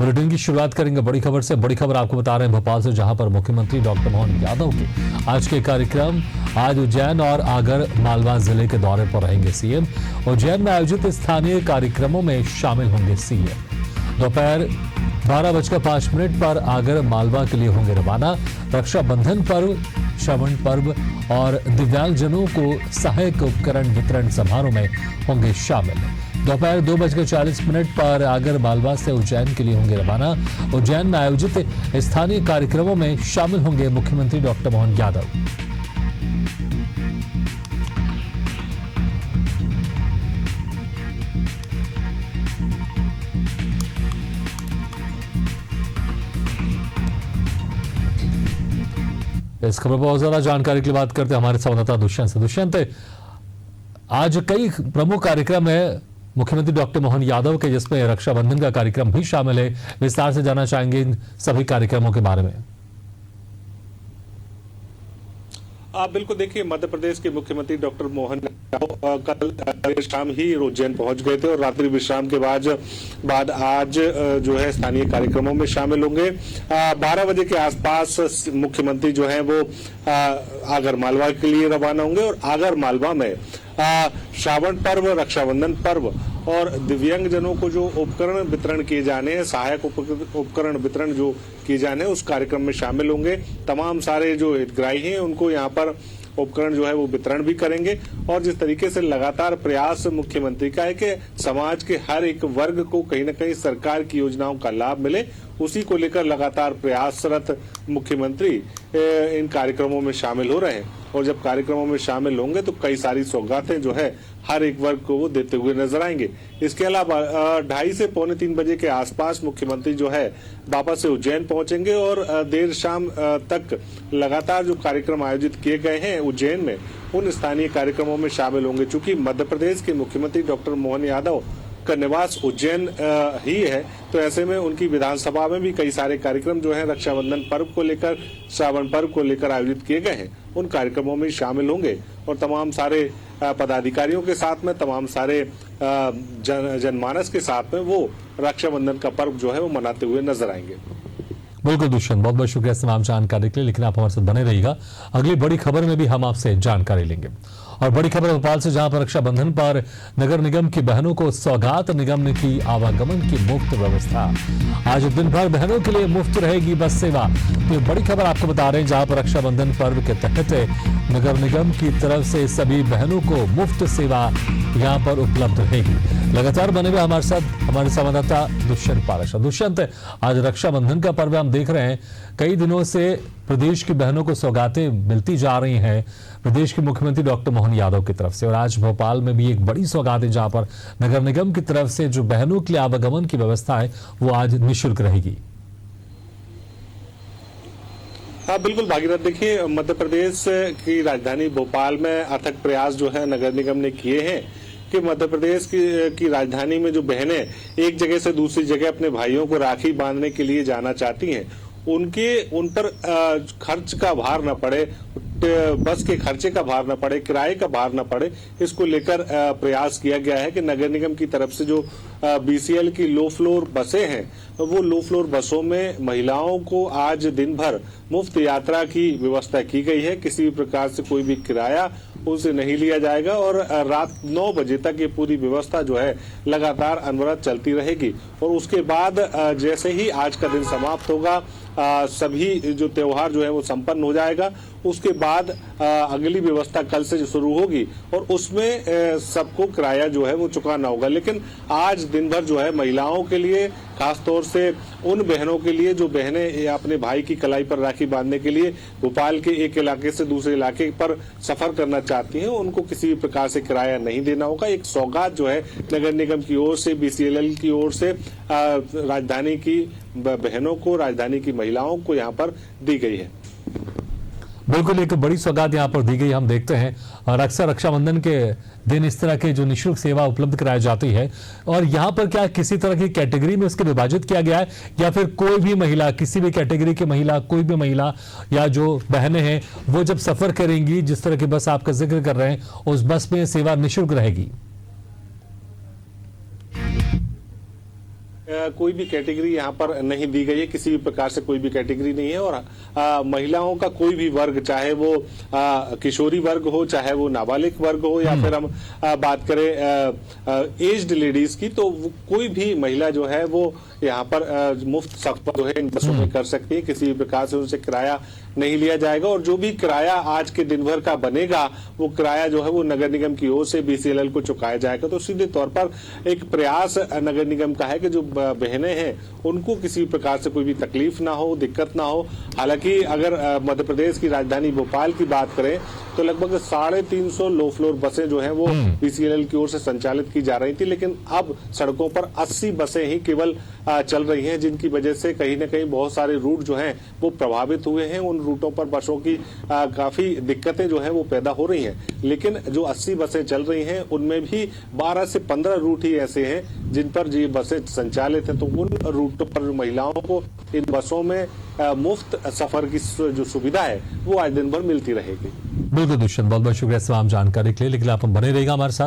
Bulletin की शुरुआत करेंगे बड़ी खबर से। बड़ी खबर आपको बता रहे हैं भोपाल से, जहां पर मुख्यमंत्री डॉक्टर मोहन यादव के आज के कार्यक्रम आज उज्जैन और आगर मालवा जिले के दौरे पर रहेंगे सीएम। उज्जैन में आयोजित स्थानीय कार्यक्रमों में शामिल होंगे सीएम। दोपहर 12:05 पर आगर मालवा के लिए होंगे रवाना। रक्षाबंधन पर्व, श्रावण पर्व और दिव्यांगजनों को सहायक उपकरण वितरण समारोह में होंगे शामिल। दोपहर 2:40 पर आगर मालवा से उज्जैन के लिए होंगे रवाना। उज्जैन में आयोजित स्थानीय कार्यक्रमों में शामिल होंगे मुख्यमंत्री डॉक्टर मोहन यादव। इस खबर पर बहुत ज्यादा जानकारी की बात करते हैं हमारे संवाददाता दुष्यंत से। दुष्यंत, आज कई प्रमुख कार्यक्रम है मुख्यमंत्री डॉक्टर मोहन यादव के, जिसमें रक्षाबंधन का कार्यक्रम भी शामिल है। विस्तार से जानना चाहेंगे इन सभी कार्यक्रमों के बारे में। आप बिल्कुल देखिए, मध्य प्रदेश के मुख्यमंत्री डॉक्टर मोहन यादव कल देर शाम ही उज्जैन पहुंच गए थे और रात्रि विश्राम के बाद आज जो है स्थानीय कार्यक्रमों में शामिल होंगे। 12 बजे के आसपास मुख्यमंत्री जो है वो आगर मालवा के लिए रवाना होंगे और आगर मालवा में श्रावण पर्व, रक्षाबंधन पर्व और दिव्यांगजनों को जो उपकरण वितरण किए जाने हैं, सहायक उपकरण वितरण जो किए जाने हैं, उस कार्यक्रम में शामिल होंगे। तमाम सारे जो हितग्राही हैं उनको यहाँ पर उपकरण जो है वो वितरण भी करेंगे। और जिस तरीके से लगातार प्रयास मुख्यमंत्री का है कि समाज के हर एक वर्ग को कहीं न कहीं सरकार की योजनाओं का लाभ मिले, उसी को लेकर लगातार प्रयासरत मुख्यमंत्री इन कार्यक्रमों में शामिल हो रहे हैं। और जब कार्यक्रमों में शामिल होंगे तो कई सारी सौगातें जो है हर एक वर्ग को वो देते हुए नजर आएंगे। इसके अलावा 2:30 से 2:45 बजे के आसपास मुख्यमंत्री जो है वापस से उज्जैन पहुंचेंगे और देर शाम तक लगातार जो कार्यक्रम आयोजित किए गए हैं उज्जैन में, उन स्थानीय कार्यक्रमों में शामिल होंगे। चूंकि मध्य प्रदेश के मुख्यमंत्री डॉक्टर मोहन यादव का निवास उज्जैन ही है, तो ऐसे में उनकी विधानसभा में भी कई सारे कार्यक्रम जो हैं रक्षाबंधन पर्व को लेकर, श्रावण पर्व को लेकर आयोजित किए गए हैं, उन कार्यक्रमों में शामिल होंगे और तमाम सारे पदाधिकारियों के साथ में, तमाम सारे जनमानस के साथ में वो रक्षाबंधन का पर्व जो है वो मनाते हुए नजर आएंगे। बिल्कुल दुष्यंत, बहुत बहुत शुक्रिया तमाम जानकारी के लिए, लेकिन आप हमारे साथ बने रहिएगा। अगली बड़ी खबर में भी हम आपसे जानकारी लेंगे। और बड़ी खबर भोपाल से, जहां पर रक्षाबंधन पर नगर निगम की बहनों को सौगात, निगम ने की आवागमन की मुफ्त व्यवस्था। आज दिन भर बहनों के लिए मुफ्त रहेगी बस सेवा। तो बड़ी खबर आपको बता रहे हैं, जहां पर रक्षाबंधन पर्व के तहत नगर निगम की तरफ से सभी बहनों को मुफ्त सेवा यहां पर उपलब्ध रहेगी। लगातार बने हुए हमारे साथ हमारे संवाददाता दुष्यंत पाराशर। दुष्यंत, आज रक्षाबंधन का पर्व हम देख रहे हैं, कई दिनों से प्रदेश की बहनों को सौगातें मिलती जा रही हैं प्रदेश के मुख्यमंत्री डॉक्टर मोहन यादव की तरफ से, और आज भोपाल में भी एक बड़ी सौगात है, जहां पर नगर निगम की तरफ से जो बहनों के लिए आवागमन की व्यवस्था है वो आज निःशुल्क रहेगी। हाँ बिल्कुल भागीरथ, देखिए मध्य प्रदेश की राजधानी भोपाल में अथक प्रयास जो है नगर निगम ने किए हैं कि मध्य प्रदेश की राजधानी में जो बहनें एक जगह से दूसरी जगह अपने भाइयों को राखी बांधने के लिए जाना चाहती हैं, उन पर खर्च का भार न पड़े, बस के खर्चे का भार न पड़े, किराए का भार न पड़े, इसको लेकर प्रयास किया गया है कि नगर निगम की तरफ से जो बीसीएल की लो फ्लोर बसें हैं, वो लो फ्लोर बसों में महिलाओं को आज दिन भर मुफ्त यात्रा की व्यवस्था की गई है। किसी भी प्रकार से कोई भी किराया उनसे नहीं लिया जाएगा और रात 9 बजे तक ये पूरी व्यवस्था जो है लगातार अनवरत चलती रहेगी। और उसके बाद जैसे ही आज का दिन समाप्त होगा, सभी जो त्योहार जो है वो संपन्न हो जाएगा, उसके बाद अगली व्यवस्था कल से शुरू होगी और उसमें सबको किराया जो है वो चुकाना होगा। लेकिन आज दिन भर जो है महिलाओं के लिए, खासतौर से उन बहनों के लिए जो बहनें अपने भाई की कलाई पर राखी बांधने के लिए भोपाल के एक इलाके से दूसरे इलाके पर सफर करना चाहती हैं, उनको किसी भी प्रकार से किराया नहीं देना होगा। एक सौगात जो है नगर निगम की ओर से, बीसीएल की ओर से राजधानी की बहनों को, राजधानी की महिलाओं को यहाँ पर दी गई है। बिल्कुल, एक बड़ी सौगात यहाँ पर दी गई। हम देखते हैं और अक्सर रक्षाबंधन के दिन इस तरह के जो निःशुल्क सेवा उपलब्ध कराई जाती है, और यहाँ पर क्या किसी तरह की कैटेगरी में उसके विभाजित किया गया है, या फिर कोई भी महिला, किसी भी कैटेगरी की महिला, कोई भी महिला या जो बहनें हैं वो जब सफर करेंगी, जिस तरह की बस आपका जिक्र कर रहे हैं, उस बस में सेवा निःशुल्क रहेगी? कोई भी कैटेगरी यहाँ पर नहीं दी गई है, किसी भी प्रकार से कोई भी कैटेगरी नहीं है। और महिलाओं का कोई भी वर्ग, चाहे वो किशोरी वर्ग हो, चाहे वो नाबालिग वर्ग हो, या फिर हम बात करें एज्ड लेडीज की, तो कोई भी महिला जो है वो यहाँ पर मुफ्त सफर जो है इन बसों में कर सकती है। किसी भी प्रकार से उनसे किराया नहीं लिया जाएगा, और जो भी किराया आज के दिन भर का बनेगा वो किराया जो है वो नगर निगम की ओर से बीसीएलएल को चुकाया जाएगा। तो सीधे तौर पर एक प्रयास नगर निगम का है कि जो बहनें हैं उनको किसी प्रकार से कोई भी तकलीफ ना हो, दिक्कत ना हो। हालांकि अगर मध्य प्रदेश की राजधानी भोपाल की बात करें तो लगभग 350 लो फ्लोर बसें जो हैं वो बीसीएलएल की ओर से संचालित की जा रही थी, लेकिन अब सड़कों पर 80 बसें ही केवल चल रही हैं, जिनकी वजह से कहीं ना कहीं बहुत सारे रूट जो हैं वो प्रभावित हुए हैं। उन रूटों पर बसों की काफी दिक्कतें जो हैं वो पैदा हो रही हैं। लेकिन जो 80 बसें चल रही हैं उनमें भी 12 से 15 रूट ही ऐसे हैं जिन पर ये बसें संचालित हैं। तो उन रूटों पर महिलाओं को इन बसों में मुफ्त सफर की जो सुविधा है वो आज दिन भर मिलती रहेगी। बिल्कुल दुष्यंत, बहुत बहुत शुक्रिया तमाम जानकारी के लिए, लेकिन आप बने रहिएगा हमारे साथ।